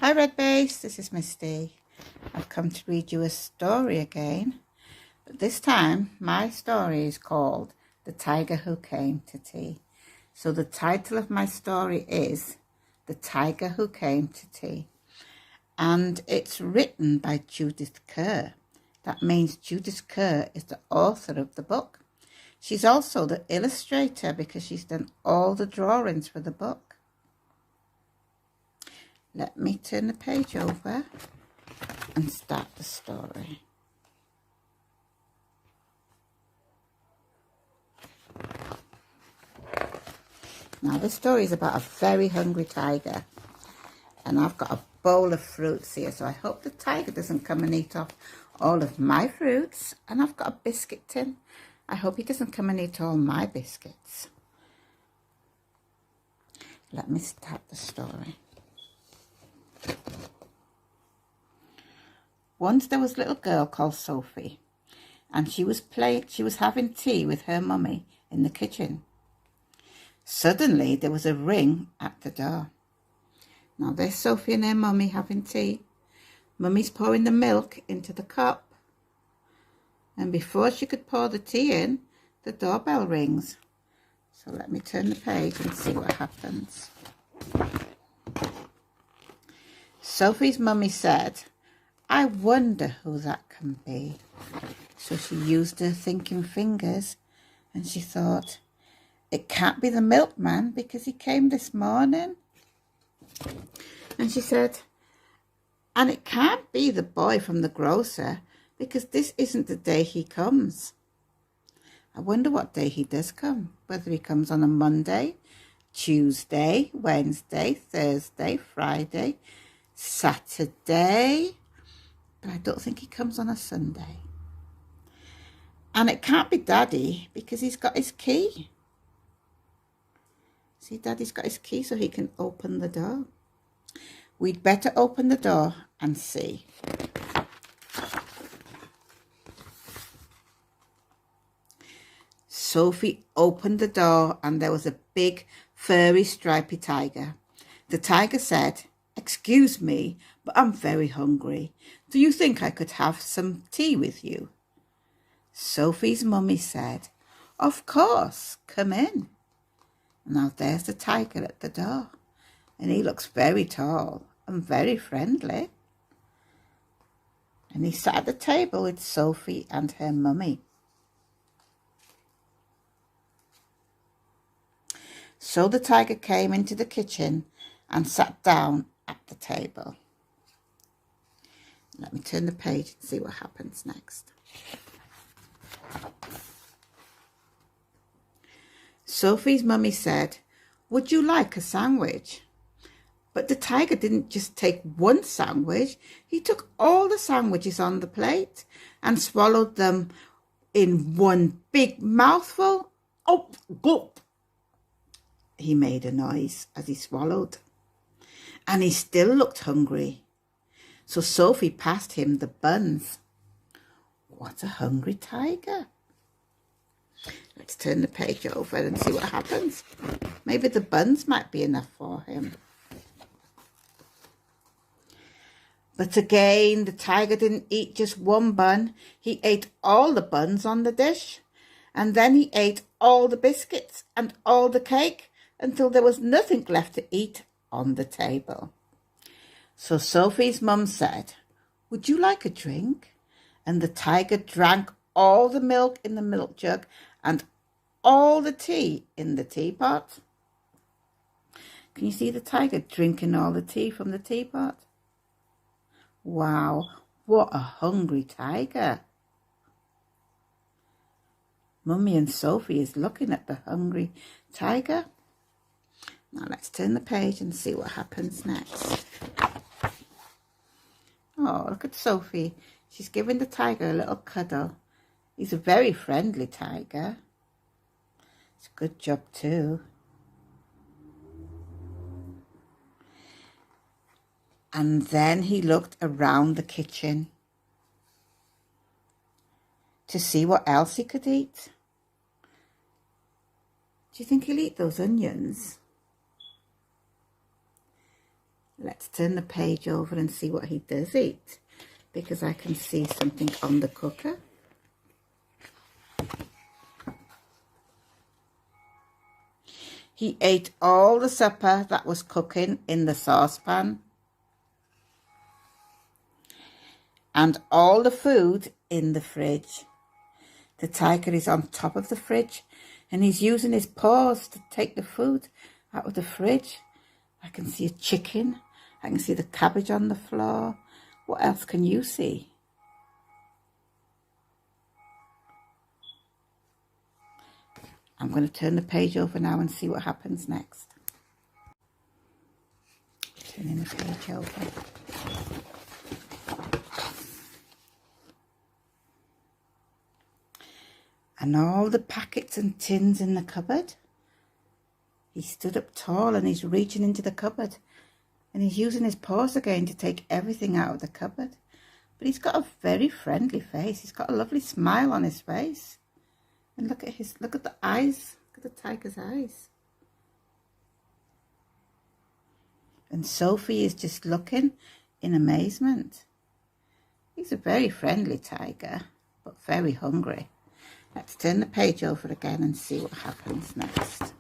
Hi Red Base, this is Misty. I've come to read you a story again, but this time my story is called The Tiger Who Came to Tea. So the title of my story is The Tiger Who Came to Tea, and it's written by Judith Kerr. That means Judith Kerr is the author of the book. She's also the illustrator because she's done all the drawings for the book. Let me turn the page over and start the story. Now this story is about a very hungry tiger, and I've got a bowl of fruits here, so I hope the tiger doesn't come and eat off all of my fruits. And I've got a biscuit tin. I hope he doesn't come and eat all my biscuits. Let me start the story. Once there was a little girl called Sophie, and she was having tea with her mummy in the kitchen. Suddenly there was a ring at the door. Now there's Sophie and her mummy having tea. Mummy's pouring the milk into the cup, and before she could pour the tea in, the doorbell rings. So let me turn the page and see what happens. Sophie's mummy said, "I wonder who that can be." So she used her thinking fingers and she thought, it can't be the milkman because he came this morning. And she said, and it can't be the boy from the grocer because this isn't the day he comes. I wonder what day he does come, whether he comes on a Monday, Tuesday, Wednesday, Thursday, Friday, Saturday, but I don't think he comes on a Sunday. And it can't be Daddy because he's got his key. See, Daddy's got his key so he can open the door. We'd better open the door and see. Sophie opened the door and there was a big, furry, stripy tiger. The tiger said, "Excuse me, but I'm very hungry. Do you think I could have some tea with you?" Sophie's mummy said, "Of course, come in." Now there's the tiger at the door, and he looks very tall and very friendly. And he sat at the table with Sophie and her mummy. So the tiger came into the kitchen and sat down at the table. Let me turn the page and see what happens next. Sophie's mummy said, "Would you like a sandwich?" But the tiger didn't just take one sandwich. He took all the sandwiches on the plate and swallowed them in one big mouthful. Oh, gulp! He made a noise as he swallowed. And he still looked hungry. So Sophie passed him the buns. What a hungry tiger. Let's turn the page over and see what happens. Maybe the buns might be enough for him. But again, the tiger didn't eat just one bun. He ate all the buns on the dish. And then he ate all the biscuits and all the cake until there was nothing left to eat on the table. So Sophie's mum said, "Would you like a drink?" And the tiger drank all the milk in the milk jug and all the tea in the teapot. Can you see the tiger drinking all the tea from the teapot? Wow, what a hungry tiger. Mummy and Sophie is looking at the hungry tiger. Now let's turn the page and see what happens next. Oh, look at Sophie. She's giving the tiger a little cuddle. He's a very friendly tiger. It's a good job too. And then he looked around the kitchen to see what else he could eat. Do you think he'll eat those onions? Let's turn the page over and see what he does eat, because I can see something on the cooker. He ate all the supper that was cooking in the saucepan and all the food in the fridge. The tiger is on top of the fridge and he's using his paws to take the food out of the fridge. I can see a chicken. I can see the cabbage on the floor. What else can you see? I'm going to turn the page over now and see what happens next. Turning the page over. And all the packets and tins in the cupboard. He stood up tall and he's reaching into the cupboard. And he's using his paws again to take everything out of the cupboard. But he's got a very friendly face. He's got a lovely smile on his face. And look at the eyes. Look at the tiger's eyes. And Sophie is just looking in amazement. He's a very friendly tiger, but very hungry. Let's turn the page over again and see what happens next.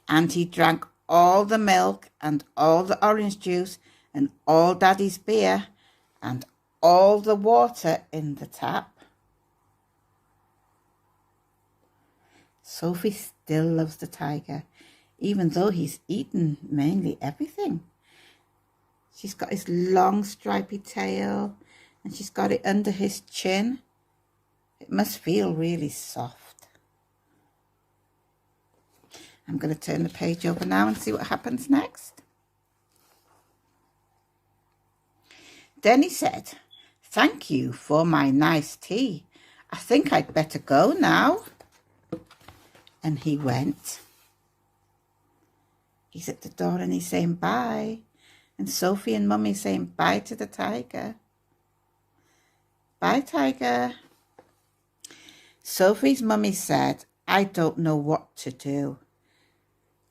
And he drank all the milk and all the orange juice and all Daddy's beer and all the water in the tap. Sophie still loves the tiger, even though he's eaten mainly everything. She's got his long stripy tail and she's got it under his chin. It must feel really soft. I'm going to turn the page over now and see what happens next. Then he said, "Thank you for my nice tea. I think I'd better go now." And he went. He's at the door and he's saying bye. And Sophie and Mummy saying bye to the tiger. Bye, tiger. Sophie's mummy said, "I don't know what to do.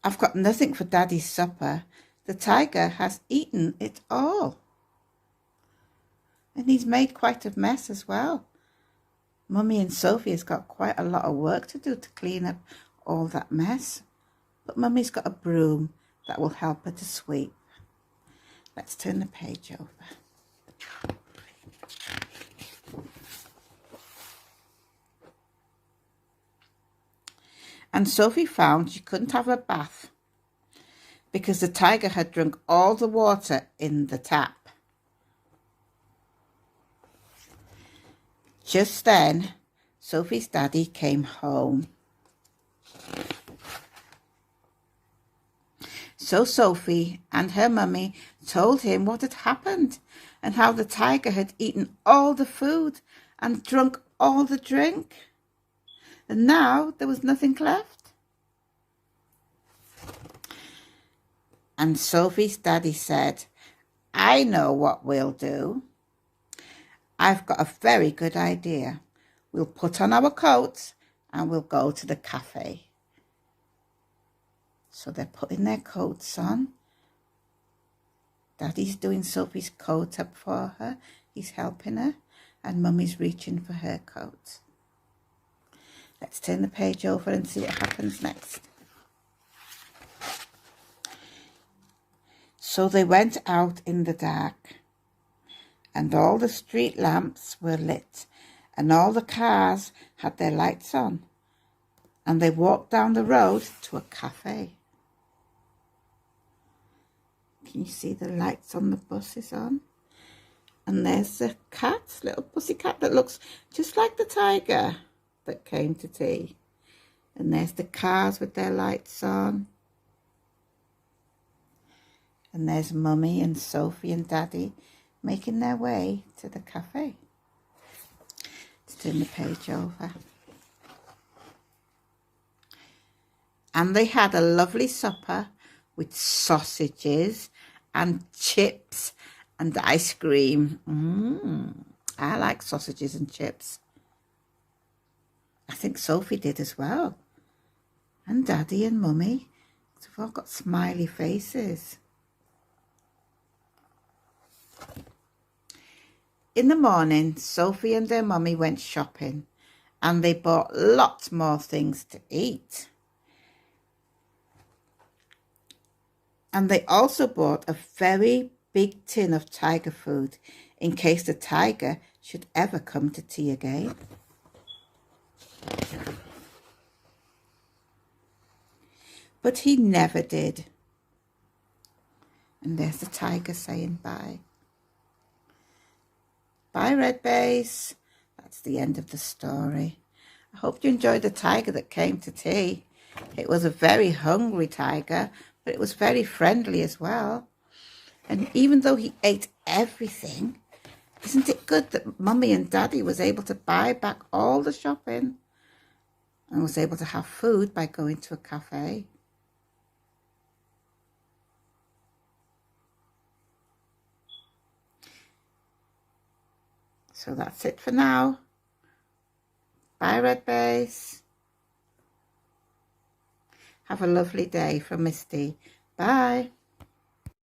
I've got nothing for Daddy's supper. The tiger has eaten it all. And he's made quite a mess as well." Mummy and Sophie has got quite a lot of work to do to clean up all that mess. But Mummy's got a broom that will help her to sweep. Let's turn the page over. And Sophie found she couldn't have a bath because the tiger had drunk all the water in the tap. Just then, Sophie's daddy came home. So Sophie and her mummy told him what had happened and how the tiger had eaten all the food and drunk all the drink. And now there was nothing left. And Sophie's daddy said, "I know what we'll do. I've got a very good idea. We'll put on our coats and we'll go to the cafe." So they're putting their coats on. Daddy's doing Sophie's coat up for her. He's helping her. And Mummy's reaching for her coat. Let's turn the page over and see what happens next. So they went out in the dark. And all the street lamps were lit. And all the cars had their lights on. And they walked down the road to a cafe. Can you see the lights on the buses on? And there's a cat, little pussy cat that looks just like the tiger that came to tea. And there's the cars with their lights on. And there's Mummy and Sophie and Daddy making their way to the cafe. Let's turn the page over. And they had a lovely supper with sausages and chips and ice cream. I like sausages and chips. I think Sophie did as well. And Daddy and Mummy. It's a They've all got smiley faces. In the morning, Sophie and her mummy went shopping and they bought lots more things to eat. And they also bought a very big tin of tiger food in case the tiger should ever come to tea again. But he never did. And there's the tiger saying bye. Bye, Red Base. That's the end of the story. I hope you enjoyed the tiger that came to tea. It was a very hungry tiger, but it was very friendly as well. And even though he ate everything, isn't it good that Mummy and Daddy was able to buy back all the shopping and was able to have food by going to a cafe? So that's it for now. Bye, Red Base. Have a lovely day from Misty. Bye.